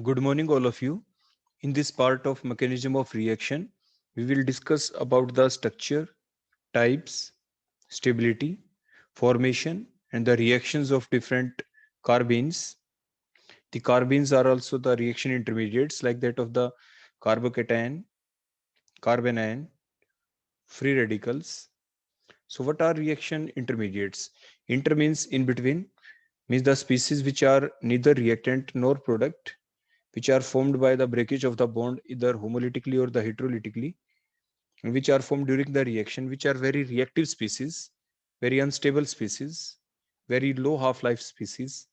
Good morning, all of you. In this part of mechanism of reaction, we will discuss about the structure, types, stability, formation, and the reactions of different carbenes. The carbenes are also the reaction intermediates like that of the carbocation, carbanion, free radicals. So what are reaction intermediates? Inter means in between, means the species which are neither reactant nor product, which are formed by the breakage of the bond either homolytically or the heterolytically, which are formed during the reaction, which are very reactive species, very unstable species, very low half life species.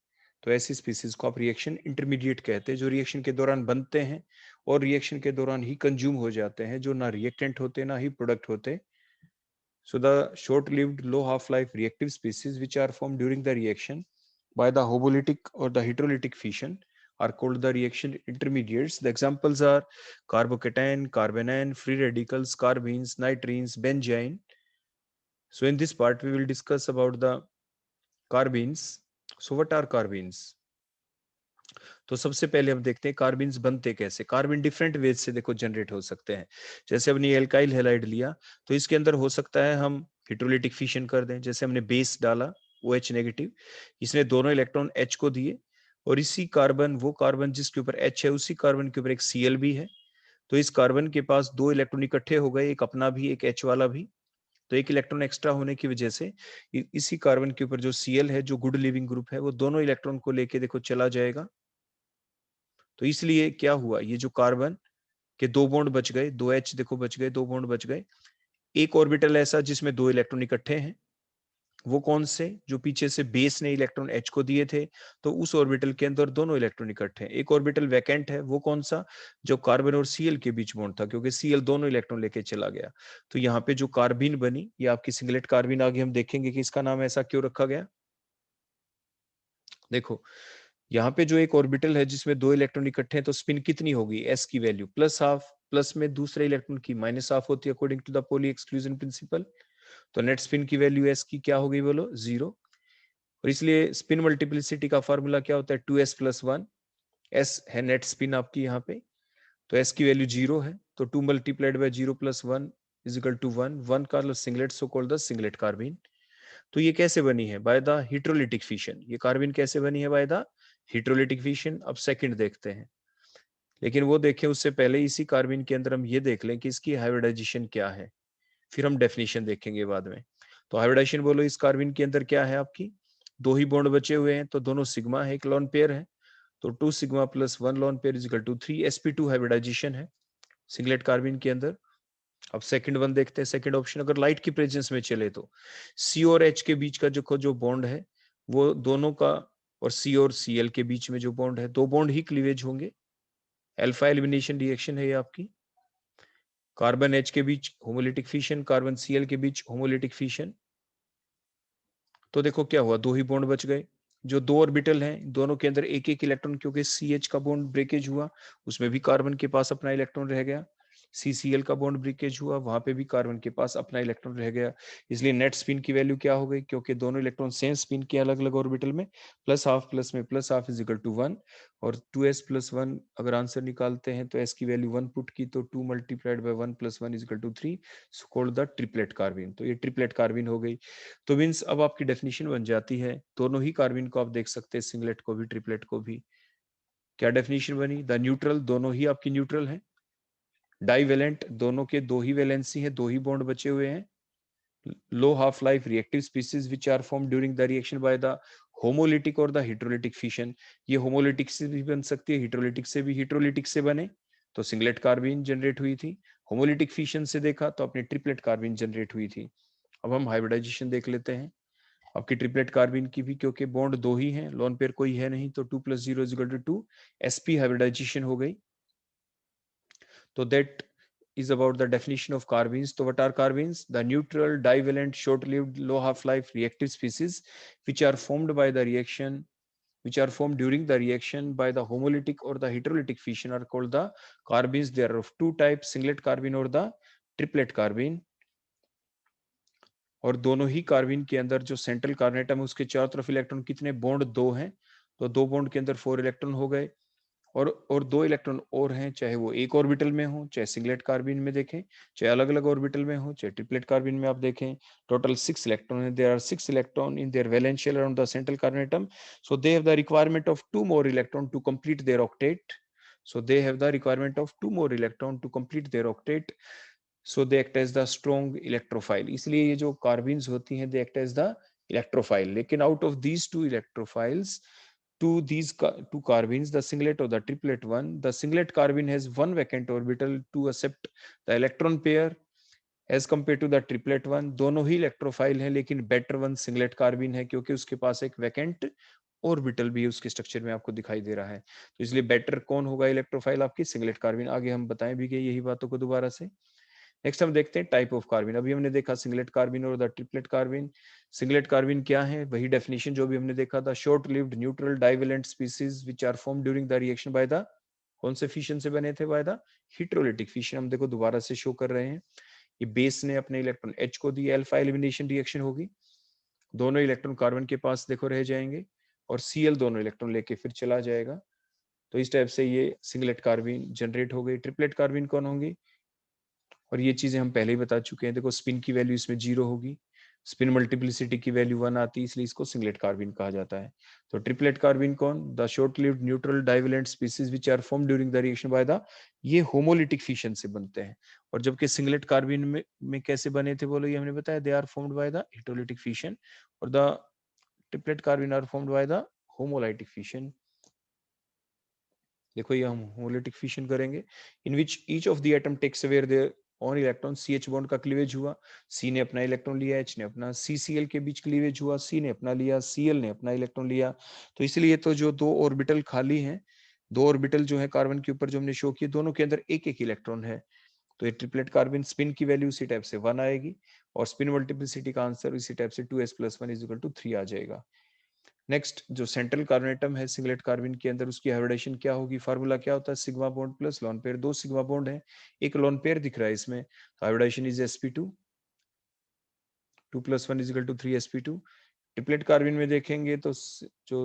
तो ऐसी species को आप reaction intermediate कहते हैं, जो reaction के दौरान बनते हैं और रिएक्शन के दौरान ही कंज्यूम हो जाते हैं, जो ना रिएक्टेंट होते ना ही प्रोडक्ट होते. So the short-lived low half-life reactive species which are formed during the reaction by the homolytic or the heterolytic fission are called the reaction intermediates. The examples are carbocation, carbanion, free radicals, carbenes, nitrines, benzene. So in this part we will discuss about the carbenes. So what are carbenes? तो सबसे पहले हम देखते हैं कार्बिन्स बनते कैसे. कार्बिन different ways से देखो जनरेट हो सकते हैं. जैसे हमने एल्काइल हैलाइड लिया तो इसके अंदर हो सकता है हम हिट्रोलिटिक फिशन कर दें. जैसे हमने बेस डाला OH नेगेटिव, इसने दोनों इलेक्ट्रॉन H को दिए और इसी कार्बन, वो कार्बन जिसके ऊपर H है उसी कार्बन के ऊपर एक Cl भी है. तो इस कार्बन के पास दो इलेक्ट्रॉन इकट्ठे हो गए, एक अपना भी एक H वाला भी. तो एक इलेक्ट्रॉन एक्स्ट्रा होने की वजह से इसी कार्बन के ऊपर जो Cl है, जो गुड लिविंग ग्रुप है, वो दोनों इलेक्ट्रॉन को लेके देखो चला जाएगा. तो इसलिए क्या हुआ, ये जो कार्बन के दो बॉन्ड बच गए, दो H देखो बच गए, दो बॉन्ड बच गए. एक ऑर्बिटल ऐसा जिसमें दो इलेक्ट्रॉन इकट्ठे हैं, वो कौन से, जो पीछे से बेस ने इलेक्ट्रॉन H को दिए थे, तो उस ऑर्बिटल के अंदर दोनों इलेक्ट्रॉन इकट्ठे हैं. एक ऑर्बिटल वैकेंट है, वो कौन सा, जो कार्बन और Cl के बीच बॉन्ड था, क्योंकि Cl दोनों इलेक्ट्रॉन लेके चला गया. तो यहाँ पे जो कार्बिन बनी, ये आपकी सिंगलेट कार्बिन. आगे हम देखेंगे कि इसका नाम ऐसा क्यों रखा गया. देखो यहाँ पे जो एक ऑर्बिटल है जिसमें दो इलेक्ट्रॉन इकट्ठे हैं, तो स्पिन कितनी होगी, s की वैल्यू प्लस हाफ, प्लस में दूसरे इलेक्ट्रॉन की माइनस हाफ होती है according to the Pauli exclusion principle. तो नेट स्पिन की वैल्यू s की क्या हो गई बोलो, 0. और इसलिए स्पिन मल्टीप्लिसिटी का फॉर्मूला क्या होता है, 2s प्लस 1. s है नेट स्पिन आपकी यहाँ पे, तो s की वैल्यू 0 है, तो 2 multiplied by 0 plus 1 is equal to 1. One का singlet, so called the singlet carbene. तो ये कैसे बनी है, बाय द हिट्रोलिटिक फिशन. ये कार्बिन कैसे बनी है, बाय द हिट्रोलिटिक फिशन. अब सेकंड देखते हैं, लेकिन वो देखें उससे पहले इसी कार्बिन के अंदर हम ये देख लें कि इसकी हाइब्रिडाइजेशन क्या है, फिर हम डेफिनेशन देखेंगे बाद में. तो हाइब्रिडाइजेशन बोलो, इस कार्बिन के अंदर क्या है आपकी, दो ही बॉन्ड बचे हुए हैं, तो दोनों सिग्मा है, एक लोन पेयर है, तो 2 sigma plus 1 lone pair is equal to 3 sp2 hybridisation है सिंगलेट कार्बिन के अंदर. अब सेकंड वन देखते हैं. सेकंड ऑप्शन, अगर लाइट की प्रेजेंस में चले तो C और H के बीच का जो बॉन्ड है, वो दोनों का, और C और Cl के बीच में जो बॉन्ड है, दो बॉन्ड ही क्लीवेज होंगे. अल्फा एलिमिनेशन रिएक्शन है ये आपकी. कार्बन H के बीच होमोलिटिक फिशन, कार्बन Cl के बीच होमोलिटिक फिशन. तो देखो क्या हुआ, दो ही बॉन्ड बच गए. जो दो ऑर्बिटल हैं, दोनों के अंदर एक एक इलेक्ट्रॉन, क्योंकि CH का बॉन्ड ब्रेकेज हुआ, उसमें भी कार्बन के पास अपना इलेक्ट्रॉन रह गया. CCl का बॉन्ड ब्रेकेज हुआ, वहां पे भी कार्बन के पास अपना इलेक्ट्रॉन रह गया. इसलिए नेट स्पिन की वैल्यू क्या हो गई, क्योंकि दोनों इलेक्ट्रॉन सेम स्पिन के अलग अलग ऑर्बिटल में, प्लस हाफ प्लस में plus half is equal to 1. और 2s प्लस 1 अगर आंसर निकालते हैं तो s की वैल्यू 1 पुट की, तो 2 multiplied by 1 plus 1 is equal to 3, so called the triplet carbene. तो ये ट्रिपलेट कार्बिन हो गई. तो मीन्स अब आपकी डेफिनेशन बन जाती है, दोनों ही कार्बिन को आप देख सकते हैं, सिंगलेट को भी ट्रिपलेट को भी. क्या डेफिनेशन बनी, द न्यूट्रल, दोनों ही आपकी न्यूट्रल हैं. डाइवेलेंट, दोनों के दो ही वैलेंसी है, दो ही बॉन्ड बचे हुए हैं. Low half life reactive species which are form during the reaction by the homolytic और द हिट्रोलिटिक फिशन. ये होमोलिटिक से भी बन सकती है, हिट्रोलिटिक से भी. हिट्रोलिटिक से बने तो सिंगलेट कार्बिन जनरेट हुई थी, होमोलिटिक फिशन से देखा तो अपनी ट्रिपलेट कार्बिन जनरेट हुई थी. अब हम हाइब्रिडाइजेशन देख लेते हैं आपकी ट्रिपलेट कार्बिन की भी, क्योंकि बॉन्ड दो ही हैं, लोन पेयर कोई है नहीं, तो 2 plus 0 is equal to 2, sp hybridisation हो गई. तो that is about the definition of carbenes. So what are carbenes? The neutral, divalent, short-lived, low half-life reactive species which are formed by the reaction, which are formed during the reaction by the homolytic or the heterolytic fission are called the carbenes. There are of two types, singlet carbene और the triplet carbene. और दोनों ही कार्बिन के अंदर जो central कार्बोनेटम है उसके चारों तरफ इलेक्ट्रॉन कितने, बॉन्ड दो हैं, तो दो बॉन्ड के अंदर 4 इलेक्ट्रॉन हो गए. और 2 इलेक्ट्रॉन और हैं, चाहे वो एक ऑर्बिटल में हो, चाहे सिंगलेट कार्बिन में देखें, चाहे अलग अलग ऑर्बिटल में हो, चाहे ट्रिपलेट कार्बिन में आप देखें, टोटल 6 इलेक्ट्रॉन है. There are 6 electron in their valence shell around the central carbon atom, so they have the requirement of 2 more electron to complete their octet. So they have the requirement of 2 more electron to complete their octet, so they act as the strong electrophile. इसलिए ये जो कार्बिन्स होती हैं, they act as the electrophile. लेकिन out of these two electrophiles, to these two carbines, the singlet or the triplet one, the singlet carbene has one vacant orbital to accept the electron pair as compared to the triplet one. दोनों ही electrophile हैं, लेकिन better one singlet carbene है, क्योंकि उसके पास एक vacant orbital भी उसके structure में आपको दिखाई दे रहा है. तो इसलिए बेटर कौन होगा इलेक्ट्रोफाइल? आपकी सिंगलेट कार्बिन. आगे हम बताएं भी कि यही बातों को दोबारा से. नेक्स्ट हम देखते हैं टाइप ऑफ कार्बिन. अभी हमने देखा सिंगलेट कार्बिन और the triplet carbene. Singlet carbene क्या है? वही डेफिनेशन जो भी हमने देखा था, short lived neutral divalent species which are form during the reaction by the, कौन से फिशन से बने थे? By the heterolytic fission. हम देखो दोबारा से शो कर रहे हैं. ये बेस ने अपने इलेक्ट्रॉन H को दिया, अल्फा एलिमिनेशन रिएक्शन होगी, दोनों इलेक्ट्रॉन कार्बन के पास देखो रह जाएंगे, और Cl दोनों इलेक्ट्रॉन लेके फिर चला जाएगा. तो इस टाइप से ये सिंगलेट कार्बिन जनरेट हो गई. ट्रिपलेट कार्बिन कौन होंगी? और ये चीजें हम पहले ही बता चुके हैं. देखो स्पिन की वैल्यू इसमें 0 होगी, स्पिन मल्टीप्लिसिटी की वैल्यू 1 आती है, इसलिए इसको सिंगलेट कार्बिन कहा जाता है. तो ट्रिपलेट कार्बिन कौन? The short lived neutral divalent species which are form during the reaction by the, ये होमोलिटिक फिशन से बनते हैं. और जबकि सिंगलेट कार्बिन में कैसे बने थे बोलो, ये हमने बताया, they are formed by the heterolytic fission, और the triplet carbene are formed by the homolytic fission. देखो ये हम होमोलाइटिक फिशन करेंगे, in which each of the atom takes away their own electron. CH bond का cleavage हुआ, C ने अपना electron लिया, H ने अपना, CCl के बीच क्लीवेज हुआ, C ने अपना लिया, Cl ने अपना इलेक्ट्रॉन लिया. तो इसलिए तो जो 2 ऑर्बिटल खाली हैं, 2 ऑर्बिटल जो है कार्बन के ऊपर जो हमने शो किए, दोनों के अंदर एक एक इलेक्ट्रॉन है. तो ये ट्रिपलेट कार्बन स्पिन की वैल्यू इसी टाइप से 1 आएगी, और स्पिन मल्टीप्लिसिटी का आंसर इसी टाइप से 2s+1 = 3 आ जाएगा. नेक्स्ट जो सेंट्रल कार्बन एटम है सिंगलेट कार्बिन के अंदर, उसकी हाइब्रिडाइजेशन क्या होगी? फार्मूला क्या होता है? Sigma bond plus lone pair. 2 sigma bond है, एक लोन पेयर दिख रहा है इसमें, तो hybridisation is sp2, 2 + 1 = 3 sp2. Triplet कार्बिन में देखेंगे तो जो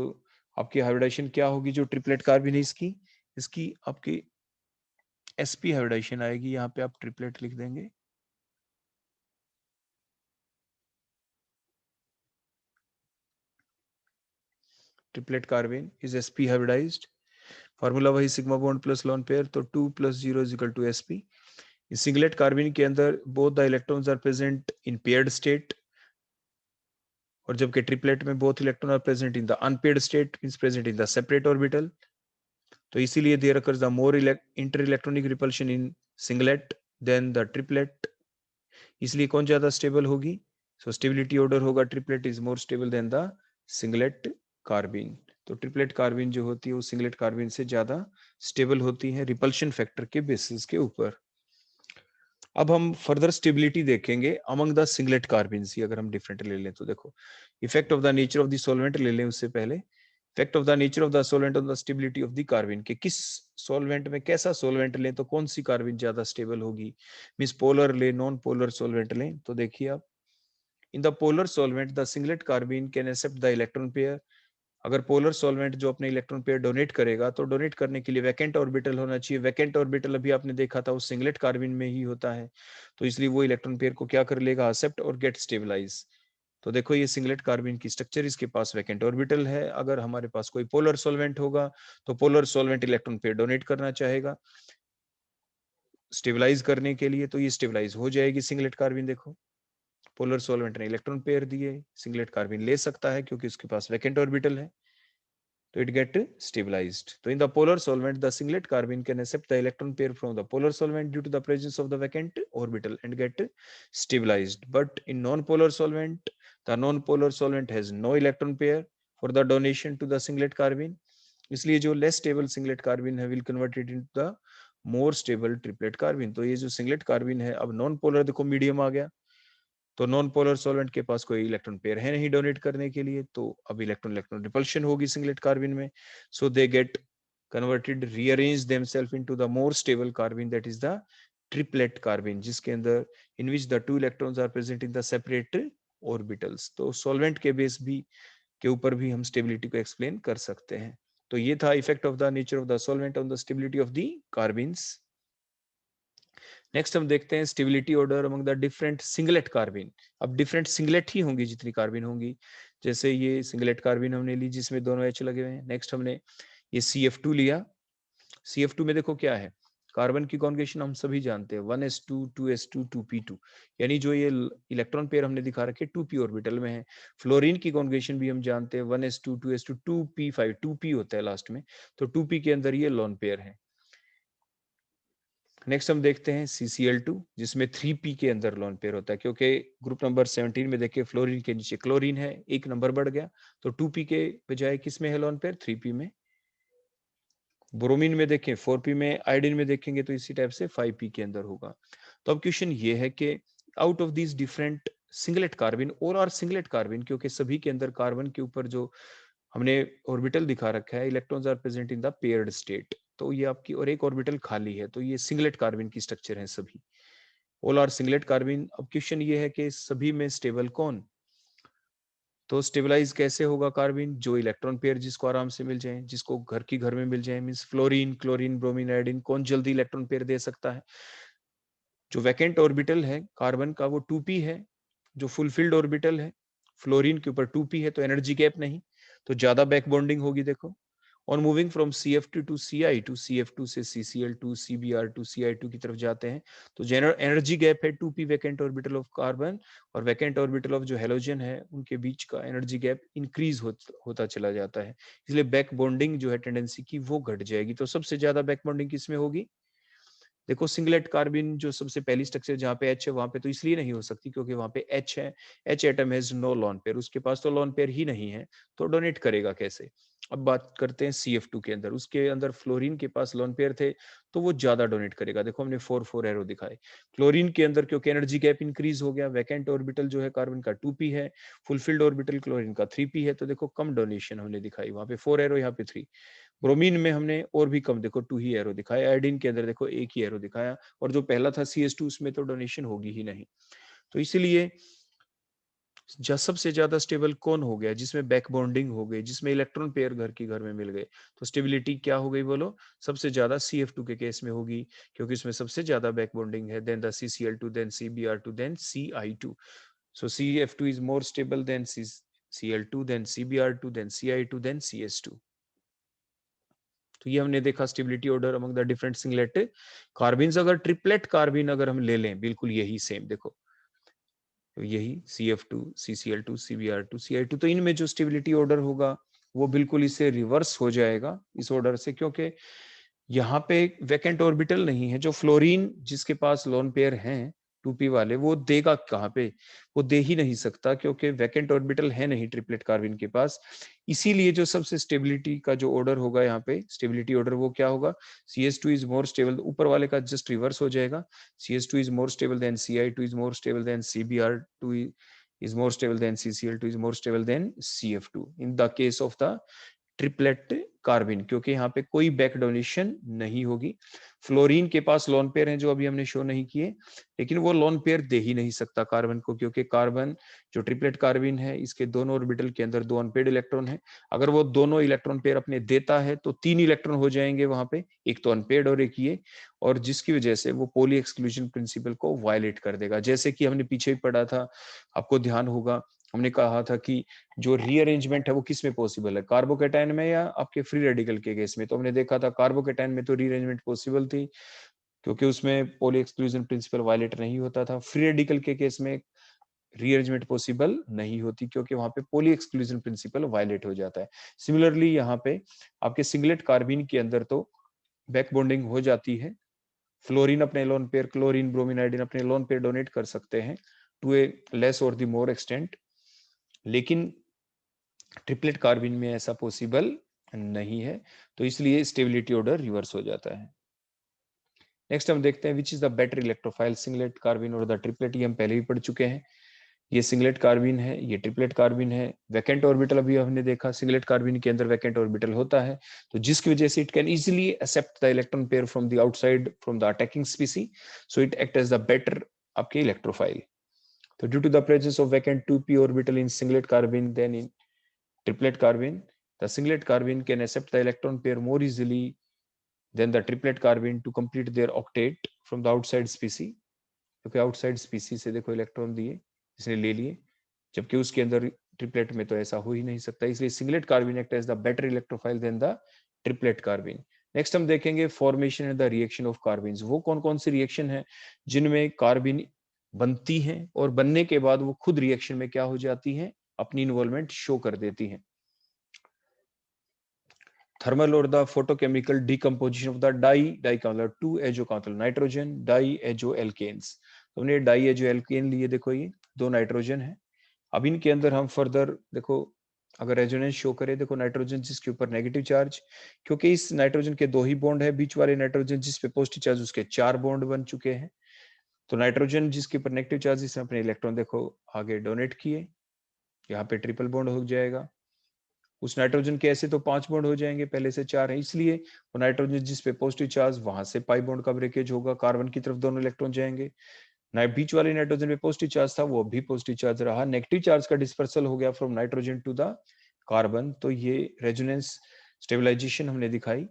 आपकी हाइब्रिडाइजेशन क्या होगी, जो ट्रिपलेट कार्बिन है इसकी, इसकी आपकी sp हाइब्रिडाइजेशन आएगी. यहाँ पे आप ट्रिपलेट लिख देंगे. Triplet carbene is sp hybridized. Formula वही sigma bond plus lone pair, तो 2 + 0 = sp. सिंगलेट कार्बिन के अंदर both the electrons are present in paired state, और जबकि ट्रिपलेट में both electron are present in the unpaired state, means present in the separate orbital. तो इसीलिए there occurs the more inter electronic repulsion in singlet than the triplet. इसलिए कौन ज्यादा stable होगी? So stability order होगा, triplet is more stable than the singlet carbene. तो triplet कार्बिन जो होती है वो सिंगलेट कार्बिन से ज्यादा स्टेबल होती है रिपल्शन फैक्टर के बेसिस के ऊपर. अब हम फर्दर स्टेबिलिटी देखेंगे अमंग द सिंगलेट कार्बिन्स. अगर हम डिफरेंट ले लें तो देखो, effect of the nature of the solvent ले लें उससे पहले. Effect of the nature of the solvent on the stability of the carbene, के किस सॉल्वेंट में कैसा सॉल्वेंट लें तो कौन सी कार्बिन ज्यादा स्टेबल होगी. मींस पोलर ले, नॉन पोलर सॉल्वेंट लें. तो देखिए आप, in the polar solvent the singlet carbene can accept the electron pair. अगर पोलर सॉल्वेंट जो अपने इलेक्ट्रॉन पेयर डोनेट करेगा, तो डोनेट करने के लिए वैकेंट ऑर्बिटल होना चाहिए. वैकेंट ऑर्बिटल अभी आपने देखा था वो सिंगलेट कार्बिन में ही होता है, तो इसलिए वो इलेक्ट्रॉन पेयर को क्या कर लेगा? एक्सेप्ट और गेट स्टेबलाइज. तो देखो ये सिंगलेट कार्बिन की स्ट्रक्चर, इसके पास वैकेंट ऑर्बिटल है. अगर हमारे पास कोई पोलर सॉल्वेंट होगा, तो polar solvent electron pair donate करना चाहेगा स्टेबलाइज करने के लिए, तो ये स्टेबलाइज हो जाएगी सिंगलेट कार्बिन. देखो पोलर सॉल्वेंट ने इलेक्ट्रॉन पेयर दिए, सिंगलेट कार्बिन ले सकता है क्योंकि उसके पास वैकेंट ऑर्बिटल है, तो it get stabilized. So in the polar solvent, the singlet carbene can accept the electron pair from the polar solvent due to the presence of the vacant orbital and get stabilized. But in non-polar solvent, the non-polar solvent has no electron pair for the donation to the singlet carbene. इसलिए जो less stable singlet carbene है will convert it into the more stable triplet carbene. तो ये जो singlet carbene है, अब non-polar देखो medium आ गया, तो नॉन पोलर सॉल्वेंट के पास कोई इलेक्ट्रॉन पेयर है नहीं डोनेट करने के लिए, तो अब इलेक्ट्रॉन इलेक्ट्रॉन रिपल्शन होगी सिंगलेट कार्बिन में. So they get converted, rearrange themselves into the more stable carbene, that is the triplet carbene, जिसके अंदर in which the 2 electrons are present in the separate orbitals. तो solvent के base भी के ऊपर भी हम स्टेबिलिटी को एक्सप्लेन कर सकते हैं. तो ये था effect of the nature of the solvent on the stability of the carbenes. Next हम देखते हैं stability order among the different singlet carbene. अब डिफरेंट सिंगलेट ही होंगी जितनी कार्बिन होंगी, जैसे ये सिंगलेट कार्बिन हमने ली जिसमें दोनों एच लगे हुए हैं। नेक्स्ट हमने ये CF2 लिया। CF2 में देखो क्या है, कार्बन की कॉन्जुगेशन हम सभी जानते हैं 1s2 2s2 2p2, यानी जो ये इलेक्ट्रॉन पेयर हमने दिखा रखे 2p ऑर्बिटल में है। फ्लोरीन की कॉन्जुगेशन भी हम जानते हैं 1s2 2s2 2p5, 2p होता है लास्ट में, तो 2p के अंदर ये लोन पेयर है। नेक्स्ट हम देखते हैं CCl2 जिसमें 3p के अंदर लोन पेयर होता है, क्योंकि ग्रुप नंबर 17 में देखिए फ्लोरीन के नीचे क्लोरीन है, एक नंबर बढ़ गया, तो 2p के बजाय किस में है लोन पेयर, 3p में। ब्रोमीन में देखें 4p में, आयोडीन में देखेंगे तो इसी टाइप से 5p के अंदर होगा। तो अब क्वेश्चन ये है कि out of this different singlet carbon और आर सिंगलेट कार्बन, क्योंकि सभी के अंदर कार्बन के ऊपर जो हमने ऑर्बिटल दिखा रखा है electrons are present in the paired state, तो ये आपकी और एक ऑर्बिटल खाली है, तो ये सिंगलेट कार्बन की स्ट्रक्चर है सभी, ऑल आर सिंगलेट कार्बन। अब क्वेश्चन ये है कि सभी में स्टेबल कौन, तो स्टेबलाइज कैसे होगा कार्बिन, जो इलेक्ट्रॉन पेयर जिसको आराम से मिल जाए, जिसको घर की घर में मिल जाए, means fluorine chlorine bromine iodine, कौन जल्दी इलेक्ट्रॉन पेयर दे सकता है। जो वैकेंट ऑर्बिटल है कार्बन का वो 2p है, जो फुलफिल्ड ऑर्बिटल है फ्लोरीन के ऊपर 2p है, तो एनर्जी गैप नहीं, तो ज्यादा बैक बॉन्डिंग होगी। देखो और moving from CF2 to Ci2, CF2 से CCl2 CBr2 Ci2 की तरफ जाते हैं, तो एनर्जी गैप है 2p vacant orbital of carbon और वैकेंट ऑर्बिटल ऑफ जो हेलोजन है उनके बीच का एनर्जी गैप इंक्रीज होता चला जाता है, इसलिए बैक बॉन्डिंग जो है टेंडेंसी की वो घट जाएगी। तो सबसे ज्यादा बैक बॉन्डिंग किसमें होगी, देखो सिंगलेट कार्बिन जो सबसे पहली स्ट्रक्चर जहाँ पे H है वहां पे तो इसलिए नहीं हो सकती क्योंकि वहां पे H है, H atom has no lone pair, उसके पास तो लोन पेयर ही नहीं है, तो डोनेट करेगा कैसे। अब बात करते हैं CF2 के अंदर, उसके अंदर फ्लोरीन के पास लोन पेयर थे तो वो ज्यादा डोनेट करेगा। देखो हमने 4 एरो दिखाए। फ्लोरीन के अंदर क्योंकि एनर्जी गैप इंक्रीज हो गया, वैकेंट ऑर्बिटल जो है कार्बन का 2p है, फुलफिल्ड ऑर्बिटल क्लोरीन का 3p है, तो देखो कम डोनेशन हमने दिखाई, वहां पे 4 एरो यहाँ पे 3। ब्रोमीन में हमने और भी कम, देखो 2 ही एरो दिखाया। आयोडीन के अंदर देखो 1 ही एरो दिखाया, और जो पहला था CS2 उसमें तो डोनेशन होगी ही नहीं। तो इसीलिए सबसे ज्यादा स्टेबल कौन हो गया, जिसमें बैक बॉन्डिंग हो गई, जिसमें इलेक्ट्रॉन पेयर घर की घर में मिल गए, तो स्टेबिलिटी क्या हो गई बोलो, सबसे ज्यादा CF2 के केस में होगी, क्योंकि इसमें सबसे ज्यादा बैक बॉन्डिंग है, then the CCl2 then CBr2 then Ci2। So CF2 is more stable than CL2 then CBr2 then Ci2 then CS2। तो ये हमने देखा stability order among the different singlet carbenes. अगर ट्रिपलेट कार्बिन अगर हम ले लें, बिल्कुल यही सेम, देखो तो यही CF2 CCl2 CBr2 Ci2, तो इनमें जो स्टेबिलिटी ऑर्डर होगा वो बिल्कुल इससे रिवर्स हो जाएगा इस ऑर्डर से, क्योंकि यहाँ पे वैकेंट ऑर्बिटल नहीं है। जो फ्लोरीन जिसके पास लोन पेयर हैं 2p वाले, वो देगा कहाँ पे, वो दे ही नहीं सकता क्योंकि वैकेंट ऑर्बिटल है नहीं ट्रिपलेट कार्बिन के पास। इसीलिए जो सबसे स्टेबिलिटी का जो ऑर्डर होगा यहाँ पे, स्टेबिलिटी ऑर्डर वो क्या होगा, CS2 इज मोर स्टेबल, ऊपर वाले का जस्ट रिवर्स हो जाएगा, CS2 is more stable then Ci2 is more stable then CBr2 is more stable than CCl2 is more stable than CF2 in the case of the triplet carbene, क्योंकि यहाँ पे कोई back donation नहीं होगी। Fluorine के पास lone pair हैं जो अभी हमने शो नहीं किए, लेकिन वो लोन पेयर दे ही नहीं सकता कार्बन को, क्योंकि कार्बन जो ट्रिपलेट कार्बिन है इसके दोनों ऑर्बिटल के अंदर 2 अनपेड इलेक्ट्रॉन है। अगर वो दोनों इलेक्ट्रॉन पेयर अपने देता है तो 3 इलेक्ट्रॉन हो जाएंगे वहां पे, एक तो अनपेड और एक ये, और जिसकी वजह से वो पोली एक्सक्लूजन प्रिंसिपल को वायलेट कर देगा। जैसे कि हमने पीछे ही पढ़ा था, आपको ध्यान होगा, हमने कहा था कि जो रीअरेंजमेंट है वो किस में पॉसिबल है, कार्बोकेटाइन में या आपके फ्री रेडिकल के केस में। तो हमने देखा था कार्बोकेटाइन में तो रीअरेंजमेंट पॉसिबल थी क्योंकि उसमें पॉली एक्सक्लूजन प्रिंसिपल वायलेट नहीं होता था। फ्री रेडिकल के केस में रीअरेंजमेंट पॉसिबल नहीं होती क्योंकि वहां पे पॉली एक्सक्लूजन प्रिंसिपल वायलेट हो जाता है। सिमिलरली यहाँ पे आपके सिंगलेट कार्बिन के अंदर तो बैक बॉन्डिंग हो जाती है, फ्लोरीन अपने lone pair chlorine bromine iodine अपने लोन पेयर डोनेट कर सकते हैं टू ए लेस और द मोर एक्सटेंट, लेकिन ट्रिपलेट कार्बिन में ऐसा पॉसिबल नहीं है, तो इसलिए स्टेबिलिटी ऑर्डर रिवर्स हो जाता है। नेक्स्ट हम देखते हैं which is the better electrophile, singlet carbene और द ट्रिपलेट, ये हम पहले भी पढ़ चुके हैं। ये सिंगलेट कार्बिन है, ये ट्रिपलेट कार्बिन है। वैकेंट ऑर्बिटल अभी हमने देखा, सिंगलेट कार्बिन के अंदर वैकेंट ऑर्बिटल होता है, तो जिसकी वजह से it can easily accept the electron pair from the outside from the attacking species, so it act as the better आपके इलेक्ट्रोफाइल। तो due to the presence of vacant 2p orbital in singlet carbene then in triplet carbene, The singlet carbene can accept the electron pair more easily than the triplet carbene to complete their octet from the outside species. क्योंकि outside species से देखो electron दिए, इसने ले लिए, जबकि उसके अंदर ट्रिपलेट में तो ऐसा हो ही नहीं सकता, इसलिए singlet carbene act as the better electrophile than the triplet carbene. Next हम देखेंगे formation and the reaction of carbenes. वो कौन कौन सी रिएक्शन है जिनमें कार्बिन बनती हैं और बनने के बाद वो खुद रिएक्शन में क्या हो जाती हैं, अपनी इन्वॉल्वमेंट शो कर देती हैं। थर्मल और the photochemical decomposition of the डाई का मतलब टू एजो का मतलब नाइट्रोजन, डाई एजो एल्केन्स। तो हमने डाई एजो एल्केन लिए, देखो ये दो नाइट्रोजन है। अब इनके अंदर हम फर्दर देखो, अगर रेजोनेंस शो करे, देखो नाइट्रोजन जिसके ऊपर नेगेटिव चार्ज, क्योंकि इस नाइट्रोजन के दो ही बॉन्ड है, बीच वाले नाइट्रोजन जिस पे पॉजिटिव चार्ज उसके 4 बॉन्ड बन चुके हैं। तो नाइट्रोजन जिसके ऊपर नेगेटिव चार्ज, इसने अपने इलेक्ट्रॉन देखो आगे डोनेट किए, यहाँ पे ट्रिपल बॉन्ड हो जाएगा। उस नाइट्रोजन के ऐसे तो 5 बॉन्ड हो जाएंगे, पहले से 4 है, इसलिए वो नाइट्रोजन जिस पे पॉजिटिव चार्ज, वहां से पाई बॉन्ड का ब्रेकेज होगा, कार्बन की तरफ दोनों इलेक्ट्रॉन जाएंगे। बीच वाले नाइट्रोजन पे पॉजिटिव चार्ज था, वो भी पॉजिटिव चार्ज रहा, नेगेटिव चार्ज का डिस्पर्सल हो गया from nitrogen to the carbon. तो ये रेजोनेंस स्टेबलाइजेशन हमने दिखाई।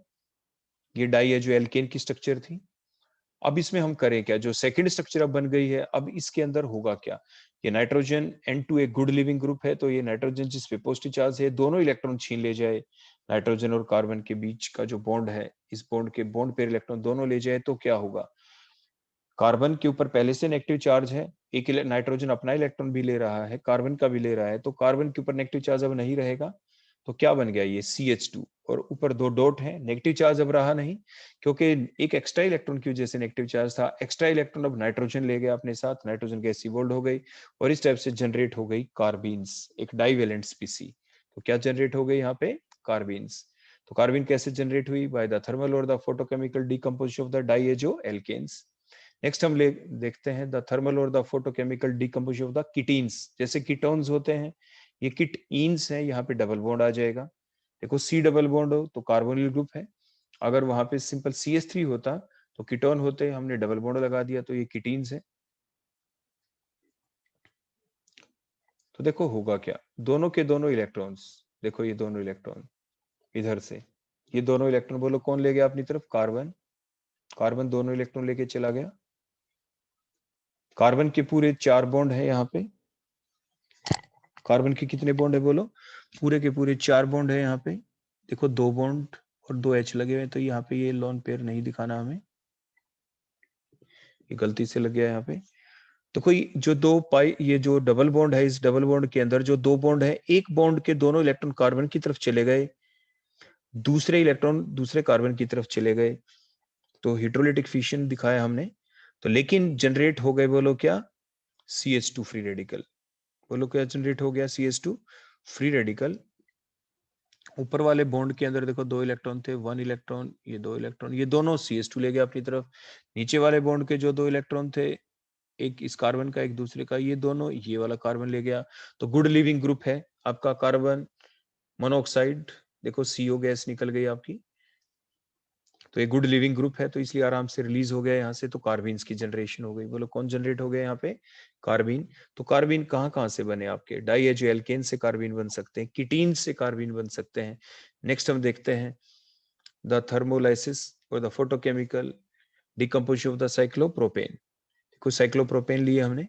ये डाई जो एल्केन की स्ट्रक्चर थी। अब इसमें हम करें क्या, जो सेकंड स्ट्रक्चर अब बन गई है, अब इसके अंदर होगा क्या, ये नाइट्रोजन N2 एक गुड लिविंग ग्रुप है, तो ये नाइट्रोजन जिस पे पॉजिटिव चार्ज है, दोनों इलेक्ट्रॉन छीन ले जाए, नाइट्रोजन और कार्बन के बीच का जो बॉन्ड है, इस बॉन्ड के बॉन्ड पेयर इलेक्ट्रॉन दोनों ले जाए, तो क्या होगा, कार्बन के ऊपर पहले से नेगेटिव चार्ज है, एक नाइट्रोजन अपना इलेक्ट्रॉन भी ले रहा है, कार्बन का भी ले रहा है, तो कार्बन के ऊपर नेगेटिव चार्ज अब नहीं रहेगा, तो क्या बन गया, ये CH2, और ऊपर 2 डॉट है, नेगेटिव चार्ज अब रहा नहीं, क्योंकि एक एक्स्ट्रा इलेक्ट्रॉन की वजह से नेगेटिव चार्ज था, एक्स्ट्रा इलेक्ट्रॉन अब नाइट्रोजन ले गया अपने साथ, नाइट्रोजन गैस इवॉल्व हो गई, और इस टाइप से जनरेट हो गई कार्बीन्स, एक डाइवेलेंट स्पीसी। तो क्या जनरेट हो गई यहाँ पे, कार्बीन्स। तो कार्बीन कैसे जनरेट हुई, बाय द थर्मल और the photochemical decomposition of the diazo alkanes. Next हम देखते हैं द थर्मल और the photochemical decomposition of the ketenes. जैसे कीटोन्स होते हैं, ये कीटीन्स है, यहाँ पे डबल बॉन्ड आ जाएगा, देखो C डबल बॉन्ड हो तो कार्बोनिल ग्रुप है, अगर वहां पे सिंपल CH3 होता तो कीटोन होते, हमने डबल बॉन्ड लगा दिया, तो ये कीटीन्स है। तो देखो होगा क्या, दोनों के दोनों इलेक्ट्रॉन्स, देखो ये दोनों इलेक्ट्रॉन इधर से, ये दोनों इलेक्ट्रॉन बोलो कौन ले गया अपनी तरफ, कार्बन, कार्बन दोनों इलेक्ट्रॉन लेके चला गया, कार्बन के पूरे 4 बॉन्ड है यहाँ पे, कार्बन के कितने बॉन्ड है बोलो, पूरे के पूरे 4 बॉन्ड है यहाँ पे, देखो 2 बॉन्ड और 2 H लगे हुए, तो यहाँ पे ये लोन पेयर नहीं दिखाना हमें, ये गलती से लग गया यहाँ पे। तो कोई जो 2 पाई, ये जो डबल बॉन्ड है, इस डबल बॉन्ड के अंदर जो 2 बॉन्ड है, एक बॉन्ड के दोनों इलेक्ट्रॉन कार्बन की तरफ चले गए, दूसरे इलेक्ट्रॉन दूसरे कार्बन की तरफ चले गए, तो हाइड्रोलिटिक फिशन दिखाया हमने। तो लेकिन जनरेट हो गए बोलो क्या, CH2 फ्री रेडिकल, बोलो क्या जनरेट हो गया, CH2 फ्री रेडिकल। ऊपर वाले बॉन्ड के अंदर देखो 2 इलेक्ट्रॉन थे, 1 इलेक्ट्रॉन, ये 2 इलेक्ट्रॉन, ये दोनों CH2 ले गए अपनी तरफ। नीचे वाले बॉन्ड के जो 2 इलेक्ट्रॉन थे, एक इस कार्बन का एक दूसरे का, ये दोनों ये वाला कार्बन ले गया। तो गुड लिविंग ग्रुप है आपका कार्बन मोनोऑक्साइड, देखो CO गैस निकल गई आपकी, तो ये गुड लिविंग ग्रुप है, तो इसलिए आराम से रिलीज हो गया यहाँ से, तो कार्बीन्स की जनरेशन हो गई। बोलो कौन जनरेट हो गया यहाँ पे, कार्बीन। तो कार्बीन कहाँ कहाँ से बने आपके, डाइएजो एल्केन से कार्बीन बन सकते हैं, कीटीन से कार्बीन बन सकते हैं। नेक्स्ट हम देखते हैं द थर्मोलाइसिस और the photochemical decomposition of the cyclopropane. देखो साइक्लोप्रोपेन लिए हमने,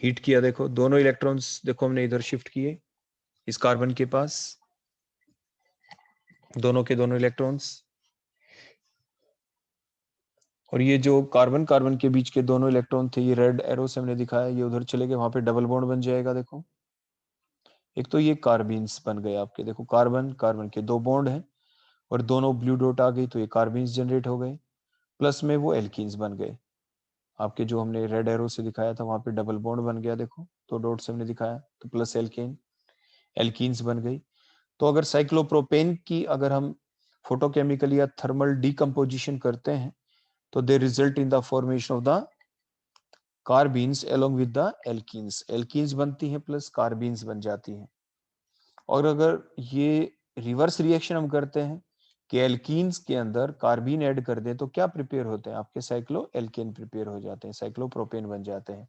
हीट किया, देखो दोनों इलेक्ट्रॉन्स देखो हमने इधर शिफ्ट किए इस कार्बन के पास, दोनों के दोनों इलेक्ट्रॉन्स, और ये जो कार्बन कार्बन के बीच के दोनों इलेक्ट्रॉन थे, ये रेड एरो से हमने दिखाया, ये उधर चले गए, वहां पे डबल बॉन्ड बन जाएगा। देखो एक तो ये कार्बीन्स बन गए आपके, देखो कार्बन कार्बन के 2 बॉन्ड हैं और दोनों ब्लू डॉट आ गई, तो ये कार्बीन्स जनरेट हो गए, प्लस में वो एल्कीन्स बन गए आपके, जो हमने रेड एरो से दिखाया था वहां पे डबल बॉन्ड बन गया, देखो 2 डॉट से हमने दिखाया, तो प्लस एल्केन, एल्कीन्स बन गई। तो अगर साइक्लोप्रोपेन की अगर हम फोटोकेमिकल या थर्मल डिकम्पोजिशन करते हैं, तो they result in the formation of the carbenes along with the alkenes, alkenes बनती हैं प्लस कार्बीन्स बन जाती हैं। और अगर ये रिवर्स रिएक्शन हम करते हैं कि एल्कीन्स के अंदर कार्बीन ऐड कर दें, तो क्या प्रिपेयर होते हैं आपके, साइक्लो एल्केन प्रिपेयर हो जाते हैं, साइक्लोप्रोपेन बन जाते हैं।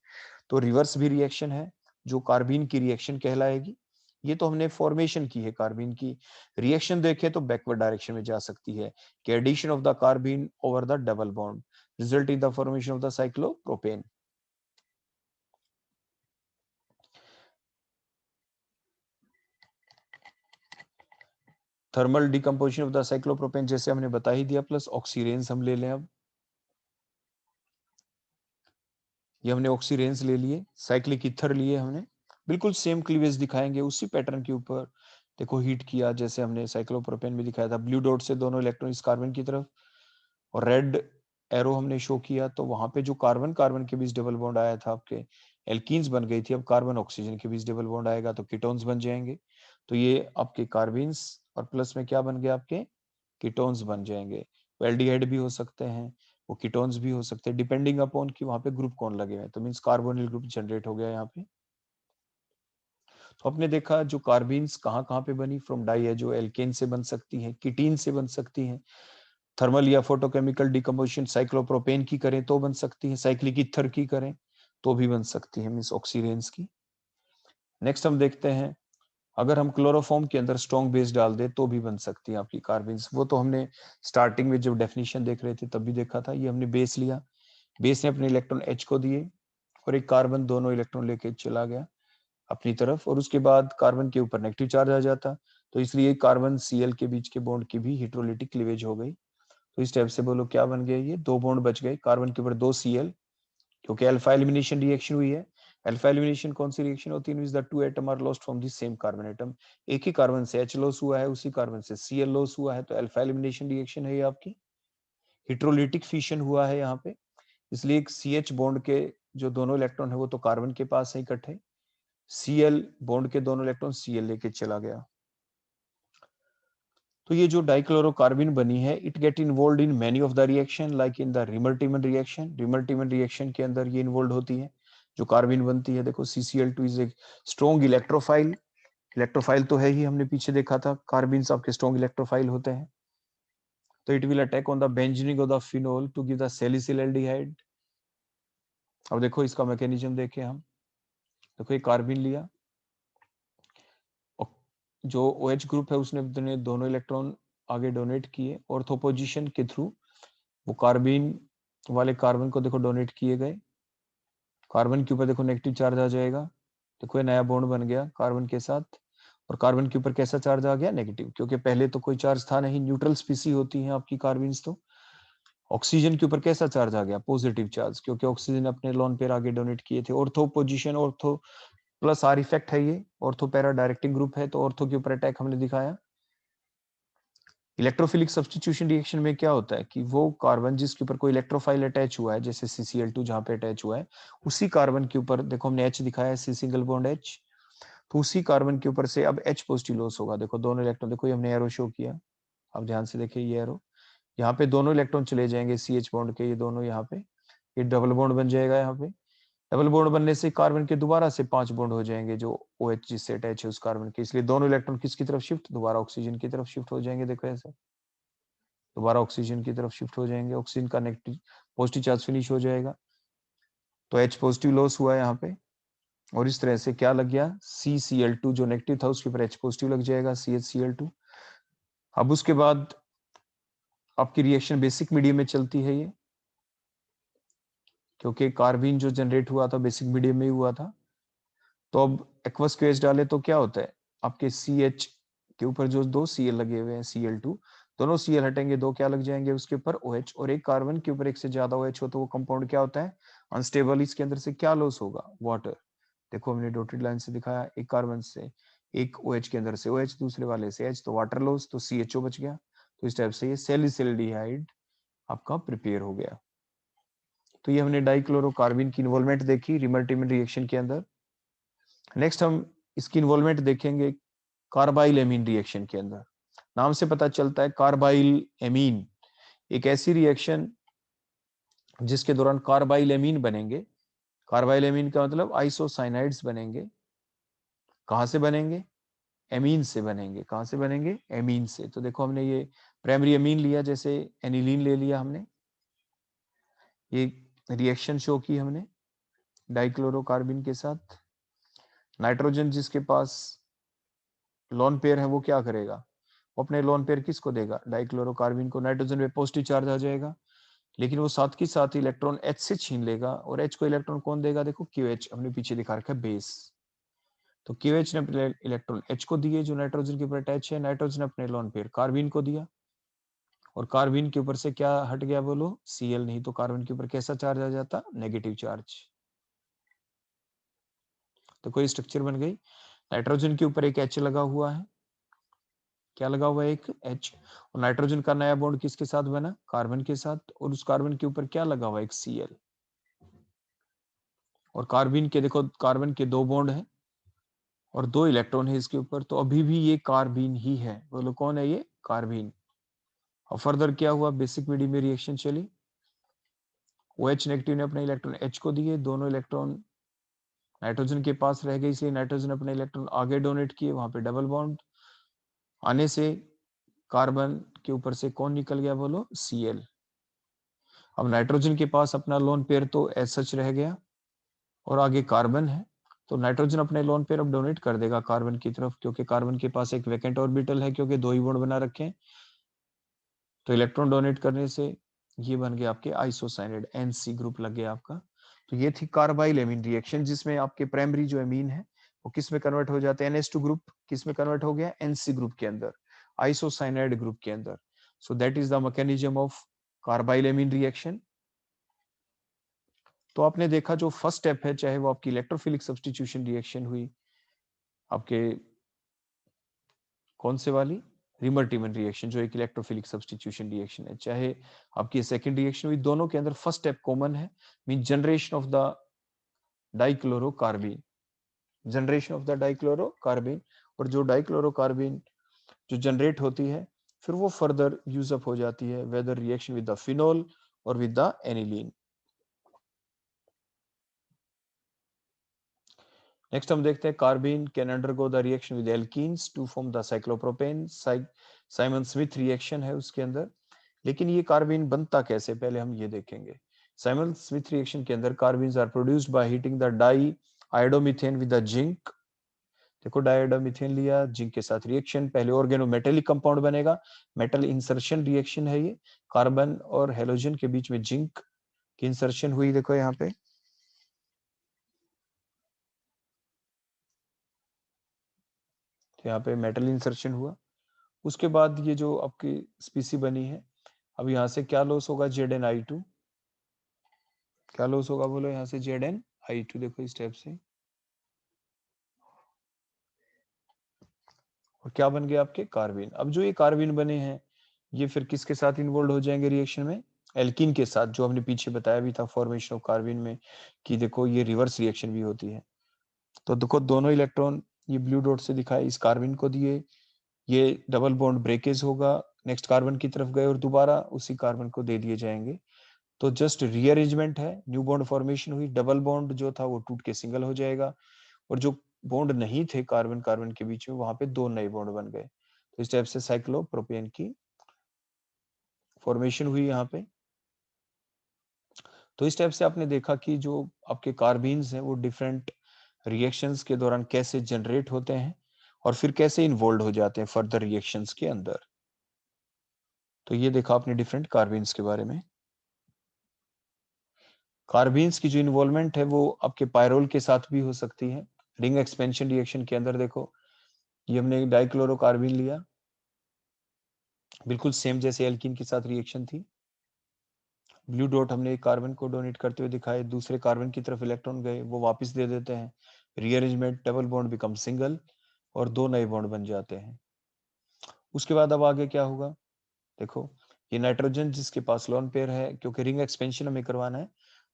तो रिवर्स भी रिएक्शन है, जो कार्बीन की रिएक्शन कहलाएगी, ये तो हमने फॉर्मेशन की है कार्बिन की। रिएक्शन देखे तो बैकवर्ड डायरेक्शन में जा सकती है कि addition of the carbene over the double bond result in the formation of the cyclopropane. Thermal decomposition of the cyclopropane जैसे हमने बता ही दिया, प्लस ऑक्सीरेंस हम ले लें। अब ये हमने ऑक्सीरेंस ले लिए, साइक्लिक ईथर लिए हमने, बिल्कुल सेम क्लीवेज दिखाएंगे उसी पैटर्न के ऊपर। देखो हीट किया जैसे हमने साइक्लोप्रोपेन में दिखाया था, ब्लू डॉट से दोनों इलेक्ट्रॉन इस कार्बन की तरफ, और रेड एरो हमने शो किया, तो वहां पे जो कार्बन कार्बन के बीच डबल बॉन्ड आया था आपके एल्कीन्स बन गई थी, अब कार्बन ऑक्सीजन के बीच डबल बॉन्ड आएगा तो कीटोन्स बन जाएंगे। तो ये आपके कार्बिन्स और प्लस में क्या बन गया आपके कीटोन्स बन जाएंगे। वो एल्डिहाइड भी हो सकते हैं, वो कीटोन्स भी हो सकते हैं, डिपेंडिंग अपॉन कि वहां पे ग्रुप कौन लगे हुए हैं। तो मींस कार्बोनिल ग्रुप जनरेट हो गया यहाँ पे। तो आपने देखा जो कार्बिन्स कहाँ कहाँ पे बनी, फ्रॉम डाई है जो एल्केन से बन सकती है, कीटीन से बन सकती है, थर्मल या फोटोकेमिकल डिकम्पोजिशन साइक्लोप्रोपेन की करें तो बन सकती है, साइक्लिक ईथर की करें तो भी बन सकती है, मींस ऑक्सीरेंस की। नेक्स्ट हम देखते हैं अगर हम क्लोरोफॉर्म के अंदर स्ट्रॉन्ग बेस डाल दे तो भी बन सकती है आपकी कार्बिन्स। वो तो हमने स्टार्टिंग में जब डेफिनेशन देख रहे थे तब भी देखा था। ये हमने बेस लिया, बेस ने अपने इलेक्ट्रॉन H को दिए और एक कार्बन दोनों इलेक्ट्रॉन लेके चला गया अपनी तरफ, और उसके बाद कार्बन के ऊपर नेगेटिव चार्ज आ जाता, तो इसलिए कार्बन Cl के बीच के बॉन्ड की भी हेटेरोलिटिक क्लीवेज हो गई। तो इस टाइप से बोलो क्या बन गया, ये दो बॉन्ड बच गए कार्बन के ऊपर, दो Cl, क्योंकि अल्फा एलिमिनेशन रिएक्शन हुई है। अल्फा एलिमिनेशन कौन सी रिएक्शन होती है, the two atom are lost from the same carbon atom. एक ही कार्बन से H लॉस हुआ है, उसी कार्बन से Cl लॉस हुआ है, तो अल्फा एलिमिनेशन रिएक्शन है ये आपकी। हेटेरोलिटिक फिशन हुआ है यहाँ पे, इसलिए एक CH बॉन्ड के जो दोनों इलेक्ट्रॉन है वो तो कार्बन के पास है इकट्ठे, Cl बॉन्ड के दोनों इलेक्ट्रॉन Cl लेके चला गया। तो ये जो डाइक्लोरोकार्बिन बनी है, it get involve in many of the reaction like in the Reimer Tiemann reaction. Reimer Tiemann reaction के अंदर ये इन्वॉल्व होती है जो कार्बिन बनती है। देखो CCl2 is a strong electrophile, electrophile तो है ही, हमने पीछे देखा था कार्बिन्स आपके स्ट्रॉन्ग इलेक्ट्रोफाइल होते हैं। तो it will attack on the benzene ring of the phenol to give the salicyl aldehyde. अब देखो इसका मैकेनिज्म देखें हम, देखो ये कार्बिन लिया, जो OH ग्रुप है उसने दोनों इलेक्ट्रॉन आगे डोनेट किए ऑर्थो पोजीशन के थ्रू, वो कार्बिन वाले कार्बन को देखो डोनेट किए गए, कार्बन के ऊपर देखो नेगेटिव चार्ज आ जाएगा, देखो ये नया बॉन्ड बन गया कार्बन के साथ, और कार्बन के ऊपर कैसा चार्ज आ गया, नेगेटिव, क्योंकि पहले तो कोई चार्ज था नहीं, न्यूट्रल स्पीसी होती है आपकी कार्बिन्स। तो ऑक्सीजन के ऊपर कैसा चार्ज आ गया, पॉजिटिव चार्ज, क्योंकि ऑक्सीजन अपने लोन पेयर आगे डोनेट किए थे। Ortho position, ortho plus are effect है ये, ऑर्थो पैरा डायरेक्टिंग ग्रुप है, तो ऑर्थो के ऊपर अटैक हमने दिखाया। इलेक्ट्रोफिलिक सब्स्टिट्यूशन रिएक्शन में क्या होता है कि वो कार्बन जिसके ऊपर कोई इलेक्ट्रोफाइल अटैच हुआ है, जैसे CCl2 जहां पे अटैच हुआ है, उसी कार्बन के ऊपर देखो हमने H दिखाया है, C सिंगल बॉन्ड H, तो उसी कार्बन के ऊपर से अब H पॉजिटिव लॉस होगा। देखो दोनों इलेक्ट्रॉन, देखो ये हमने एरो शो किया, अब ध्यान से देखिए ये एरो, यहाँ पे दोनों इलेक्ट्रॉन चले जाएंगे CH बॉन्ड के, ये दोनों यहाँ पे, ये डबल बॉन्ड बन जाएगा। यहाँ पे डबल बॉन्ड बनने से कार्बन के दोबारा से 5 बॉन्ड हो जाएंगे जो OH जिससे अटैच है उस कार्बन के, इसलिए दोनों इलेक्ट्रॉन किसकी तरफ शिफ्ट, दोबारा ऑक्सीजन की तरफ शिफ्ट हो जाएंगे। देखो ऐसे दोबारा ऑक्सीजन की तरफ शिफ्ट हो जाएंगे, ऑक्सीजन का नेगेटिव पॉजिटिव चार्ज फिनिश हो जाएगा, तो H पॉजिटिव लॉस हुआ है यहाँ पे, और इस तरह से क्या लग गया, CCl2 जो नेगेटिव था उसके ऊपर H पॉजिटिव लग जाएगा, CHCl2। अब उसके बाद आपकी रिएक्शन बेसिक मीडियम में चलती है ये, क्योंकि कार्बिन जो जनरेट हुआ था बेसिक मीडियम में ही हुआ था। तो अब एक्वस केस डाले तो क्या होता है, आपके CH के ऊपर जो दो Cl लगे हुए हैं Cl2, दोनों Cl हटेंगे, दो क्या लग जाएंगे उसके ऊपर OH, और एक कार्बन के ऊपर एक से ज्यादा OH हो तो वो कंपाउंड क्या होता है, अनस्टेबल। इसके अंदर से क्या लॉस होगा, वाटर। देखो हमने डॉटेड लाइन से दिखाया, एक कार्बन से एक OH के अंदर से OH, दूसरे वाले से H, तो वाटर लॉस, तो CHO बच गया। तो इस टाइप से ये सैलिसिल्डिहाइड आपका प्रिपेयर हो गया। तो ये हमने डाइक्लोरोकार्बिन की इन्वॉल्वमेंट देखी रिमल्टीमन रिएक्शन के अंदर। नेक्स्ट हम इसकी इन्वॉल्वमेंट देखेंगे कार्बाइल एमीन रिएक्शन के अंदर। नाम से पता चलता है कार्बाइल एमीन एक ऐसी रिएक्शन जिसके दौरान कार्बाइल एमीन बनेंगे। कार्बाइल एमीन का मतलब आइसोसाइनाइड्स बनेंगे। कहां से बनेंगे, एमीन से बनेंगे। कहां से बनेंगे, एमीन से। तो देखो हमने ये प्राइमरी एमीन लिया, जैसे एनिलीन ले लिया हमने, ये रिएक्शन शो की हमने डाइक्लोरोकार्बिन के साथ। नाइट्रोजन जिसके पास लोन पेयर है वो क्या करेगा, वो अपने लोन पेयर किसको देगा, डाइक्लोरोकार्बिन को। नाइट्रोजन पे पॉजिटिव चार्ज आ जाएगा, लेकिन वो साथ के साथ इलेक्ट्रॉन H से छीन लेगा, और H को इलेक्ट्रॉन कौन देगा, देखो QH अपने पीछे दिखा रखा है बेस। तो QH ने इलेक्ट्रॉन H को दिए जो नाइट्रोजन के ऊपर अटैच है, नाइट्रोजन अपने लोन पेयर कार्बिन को दिया, और कार्बिन के ऊपर से क्या हट गया बोलो, Cl, नहीं तो कार्बन के ऊपर कैसा चार्ज आ जाता, नेगेटिव चार्ज। तो कोई स्ट्रक्चर बन गई, नाइट्रोजन के ऊपर एक H लगा हुआ है, क्या लगा हुआ है, एक H, और नाइट्रोजन का नया बॉन्ड किसके साथ बना, कार्बन के साथ, और उस कार्बन के ऊपर क्या लगा हुआ है, एक Cl, और कार्बन के देखो कार्बन के 2 बॉन्ड है और 2 इलेक्ट्रॉन है इसके ऊपर, तो अभी भी ये कार्बिन ही है, बोलो कौन है ये, कार्बिन। और फर्दर क्या हुआ, बेसिक मीडियम में रिएक्शन चली, OH नेगेटिव ने अपने इलेक्ट्रॉन H को दिए, दोनों इलेक्ट्रॉन नाइट्रोजन के पास रह गए, इसलिए नाइट्रोजन अपने इलेक्ट्रॉन आगे डोनेट किए, वहां पे डबल बॉन्ड आने से कार्बन के ऊपर से कौन निकल गया, बोलो Cl। अब नाइट्रोजन के पास अपना लोन पेयर तो एज सच रह गया, और आगे कार्बन है, तो नाइट्रोजन अपने लोन पेयर अब डोनेट कर देगा कार्बन की तरफ, क्योंकि कार्बन के पास एक वैकेंट ऑर्बिटल है, क्योंकि 2 ही बॉन्ड बना रखे हैं, तो इलेक्ट्रॉन डोनेट करने से ये बन गया आपके आइसोसाइनाइड, NC ग्रुप लग गया आपका। तो ये थी कार्बाइल एमीन रिएक्शन, जिसमें आपके प्राइमरी जो एमीन है वो किस में कन्वर्ट हो जाते हैं, NH2 ग्रुप किस में कन्वर्ट हो गया, NC ग्रुप के अंदर, आइसोसाइनाइड ग्रुप के अंदर। So that is the mechanism of carbyl amine reaction. तो आपने देखा जो फर्स्ट स्टेप है, चाहे वो आपकी इलेक्ट्रोफिलिक सब्स्टिट्यूशन रिएक्शन हुई आपके कौन से वाली, रिमर-टिमन रिएक्शन जो एक इलेक्ट्रोफिलिक सब्स्टिट्यूशन रिएक्शन है, चाहे आपकी सेकंड रिएक्शन हुई, दोनों के अंदर फर्स्ट स्टेप कॉमन है, mean generation of the dichlorocarbene, generation of the dichlorocarbene, और जो डाइक्लोरोकार्बिन जो जनरेट होती है फिर वो फर्दर यूज अप हो जाती है, whether reaction with the phenol और विद द एनिलीन। नेक्स्ट हम देखते हैं carbene can undergo the reaction with alkenes to form the cyclopropane, Simmons Smith reaction है उसके अंदर। लेकिन ये कार्बिन बनता कैसे, पहले हम ये देखेंगे। साइमन स्मिथ रिएक्शन के अंदर carbenes are produced by heating the di iodomethane with the zinc. देखो डाइआयोडोमीथेन लिया, जिंक के साथ रिएक्शन, पहले ऑर्गेनोमेटेलिक कंपाउंड बनेगा, मेटल इंसर्शन रिएक्शन है ये, कार्बन और हेलोजन के बीच में जिंक की इंसर्शन हुई, देखो यहाँ पे, तो यहाँ पे मेटल इंसर्शन हुआ। उसके बाद ये जो आपकी स्पीसी बनी है, अब यहाँ से क्या लॉस होगा, ZnI2, क्या लॉस होगा बोलो यहाँ से, ZnI2, देखो इस टाइप से, और क्या बन गया आपके कार्बिन। अब जो ये कार्बिन बने हैं ये फिर किसके साथ इन्वॉल्व हो जाएंगे रिएक्शन में, एल्कीन के साथ, जो हमने पीछे बताया भी था फॉर्मेशन ऑफ कार्बिन में कि देखो ये रिवर्स रिएक्शन भी होती है। तो देखो दोनों इलेक्ट्रॉन ये ब्लू डॉट से दिखाए इस कार्बिन को दिए, ये डबल बॉन्ड ब्रेकेज होगा, नेक्स्ट कार्बन की तरफ गए और दोबारा उसी कार्बन को दे दिए जाएंगे। तो जस्ट रीअरेंजमेंट है, न्यू बॉन्ड फॉर्मेशन हुई, डबल बॉन्ड जो था वो टूट के सिंगल हो जाएगा, और जो बॉन्ड नहीं थे कार्बन कार्बन के बीच में वहां पे 2 नए बॉन्ड बन गए। तो इस टाइप से साइक्लोप्रोपेन की फॉर्मेशन हुई यहाँ पे। तो इस टाइप से आपने देखा कि जो आपके कार्बीन्स हैं वो डिफरेंट रिएक्शंस के दौरान कैसे जनरेट होते हैं और फिर कैसे इन्वॉल्व हो जाते हैं फर्दर रिएक्शंस के अंदर। तो ये देखा आपने डिफरेंट कार्बीन्स के बारे में। कार्बीन्स की जो इन्वॉल्वमेंट है वो आपके पायरोल के साथ भी हो सकती है। रिंग एक्सपेंशन रिएक्शन के अंदर देखो ये हमने डाइक्लोरोकार्बिन लिया, बिल्कुल सेम जैसे एल्कीन के साथ रिएक्शन थी। ब्लू डॉट हमने एक कार्बन को डोनेट करते हुए दिखाए, दूसरे कार्बन की तरफ इलेक्ट्रॉन गए वो वापस दे देते हैं, rearrangement, double bond become single और 2 नए बॉन्ड बन जाते हैं। उसके बाद अब आगे क्या होगा, देखो ये नाइट्रोजन जिसके पास लोन पेयर है, क्योंकि रिंग एक्सपेंशन हमें करवाना है,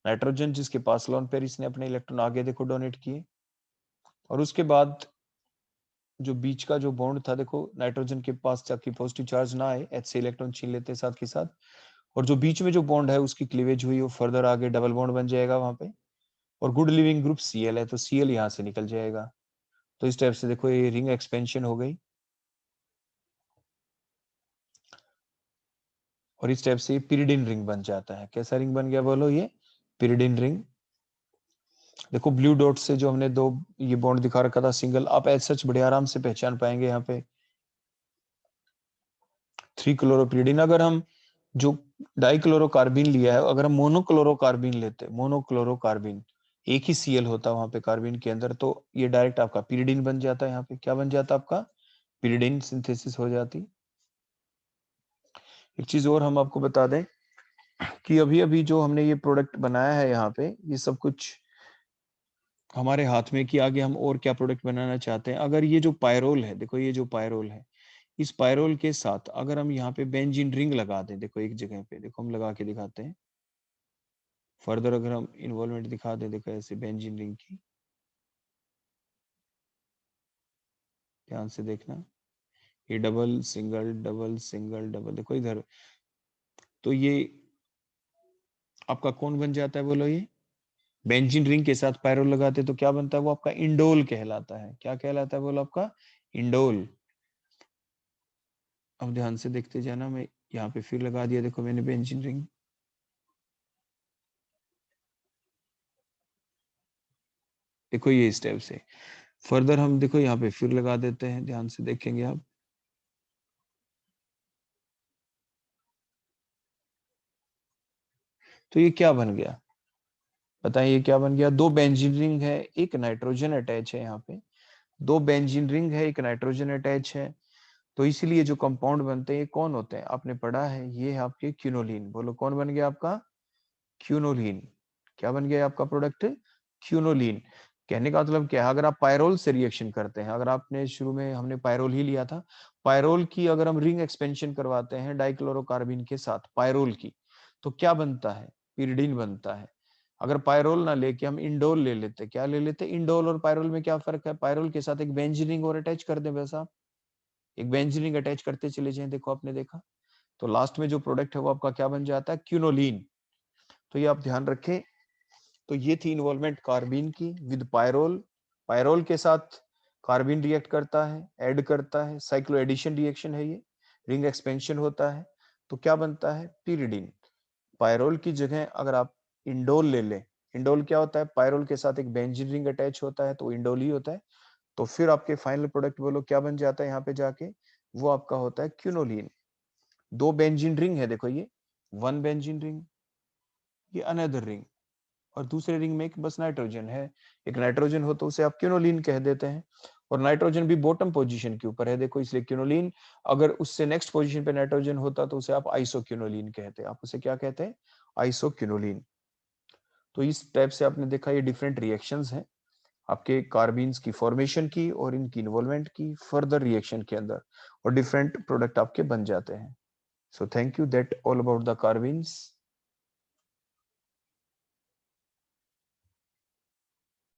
नाइट्रोजन जिसके पास लोन पेयर इसने अपने इलेक्ट्रॉन आगे देखो डोनेट किए, और उसके बाद जो बीच का जो बॉन्ड था देखो नाइट्रोजन के पास ताकि पॉजिटिव चार्ज ना आए, H से इलेक्ट्रॉन छीन लेते हैं साथ के साथ, और जो बीच में जो बॉन्ड है उसकी क्लीवेज हुई वो फर्दर आगे डबल बॉन्ड बन जाएगा वहां पे, और गुड लिविंग ग्रुप Cl है तो Cl यहाँ से निकल जाएगा। तो इस टाइप से देखो ये रिंग एक्सपेंशन हो गई, और इस टाइप से पिरिडिन रिंग बन जाता है। कैसा रिंग बन गया बोलो, ये पिरिडिन रिंग। देखो ब्लू डॉट से जो हमने दो ये बॉन्ड दिखा रखा था सिंगल, आप एज सच बड़े आराम से पहचान पाएंगे यहाँ पे 3-क्लोरोपिरिडिन। अगर हम जो डाइक्लोरोकार्बिन लिया है, अगर हम मोनोक्लोरोकार्बिन लेते, मोनोक्लोरोकार्बिन एक ही सीएल होता वहां पे कार्बिन के अंदर, तो ये डायरेक्ट आपका पिरिडिन बन जाता है। यहाँ पे क्या बन जाता आपका, पिरिडिन सिंथेसिस हो जाती। एक चीज और हम आपको बता दें कि अभी अभी जो हमने ये प्रोडक्ट बनाया है यहाँ पे, ये सब कुछ हमारे हाथ में कि आगे हम और क्या प्रोडक्ट बनाना चाहते हैं। अगर ये जो पायरोल है, देखो ये जो पायरोल है, इस पायरोल के साथ अगर हम यहाँ पे बेंजीन रिंग लगा दें, देखो एक जगह पे, देखो हम लगा के दिखाते हैं। फर्दर अगर हम इन्वॉल्वमेंट दिखा दें, देखो ऐसे बेंजीन रिंग की, ध्यान से देखना, ये double single double single double, देखो इधर, तो ये आपका कौन बन जाता है बोलो, ये बेंजीन रिंग के साथ पायरोल लगाते तो क्या बनता है, वो आपका इंडोल कहलाता है। क्या कहलाता है बोलो, आपका इंडोल। अब ध्यान से देखते जाना, मैं यहाँ पे फिर लगा दिया, देखो मैंने बेंजीन रिंग, देखो ये स्टेप से फर्दर हम देखो यहाँ पे फिर लगा देते हैं, ध्यान से देखेंगे आप, तो ये क्या बन गया बताइए, ये क्या बन गया, दो बेंजीन रिंग है, एक नाइट्रोजन अटैच है यहाँ पे, दो बेंजीन रिंग है, एक नाइट्रोजन अटैच है, तो इसीलिए जो कंपाउंड बनते हैं ये कौन होते हैं, आपने पढ़ा है, ये है आपके क्यूनोलिन। बोलो कौन बन गया आपका, क्यूनोलिन। क्या बन गया आपका प्रोडक्ट, क्यूनोलिन। कहने का मतलब क्या है, अगर आप पायरोल से रिएक्शन करते हैं, अगर आपने शुरू में हमने पायरोल ही लिया था, पायरोल की अगर हम रिंग एक्सपेंशन करवाते हैं डाइक्लोरोकार्बिन के साथ पायरोल की, तो क्या बनता है, पिरिडिन बनता है। अगर पायरोल ना लेके हम इंडोल ले लेते, क्या ले लेते, इंडोल और पायरोल में क्या फर्क है, पायरोल के साथ एक बेंजीन रिंग और अटैच कर दें, बस आप एक बेंजीन रिंग अटैच करते चले जाएं, देखो आपने देखा, तो लास्ट में जो प्रोडक्ट है वो आपका क्या बन जाता है, क्यूनोलिन। तो ये आप ध्यान रखें। तो ये थी इन्वॉल्वमेंट कार्बिन की विद पायरोल। पायरोल के साथ कार्बिन रिएक्ट करता है, ऐड करता है, साइक्लो एडिशन रिएक्शन है ये, रिंग एक्सपेंशन होता है, तो क्या बनता है, पिरिडिन। पायरोल की जगह अगर आप इंडोल ले लें, इंडोल क्या होता है, पायरोल के साथ एक बेंजीन रिंग अटैच होता है, तो इंडोल ही होता है। तो फिर आपके फाइनल प्रोडक्ट बोलो क्या बन जाता है यहाँ पे जाके, वो आपका होता है क्यूनोलिन। दो बेंजीन रिंग है, देखो ये वन बेंजीन रिंग, ये अनदर रिंग, और दूसरे रिंग में एक बस नाइट्रोजन है, एक नाइट्रोजन हो तो उसे आप क्यूनोलिन कह देते हैं, और नाइट्रोजन भी बॉटम पोजीशन के ऊपर है, देखो इसलिए क्यूनोलिन। अगर उससे नेक्स्ट पोजीशन पे नाइट्रोजन होता तो उसे आप आइसोक्यूनोलिन कहते हैं, आप उसे क्या कहते हैं, आइसोक्यूनोलिन। तो इस टाइप से आपने देखा ये डिफरेंट रिएक्शंस हैं आपके कार्बीन्स की फॉर्मेशन की और इनकी इन्वॉल्वमेंट की फर्दर रिएक्शन के अंदर, और डिफरेंट प्रोडक्ट आपके बन जाते हैं। So thank you, that all about the कार्बीन्स।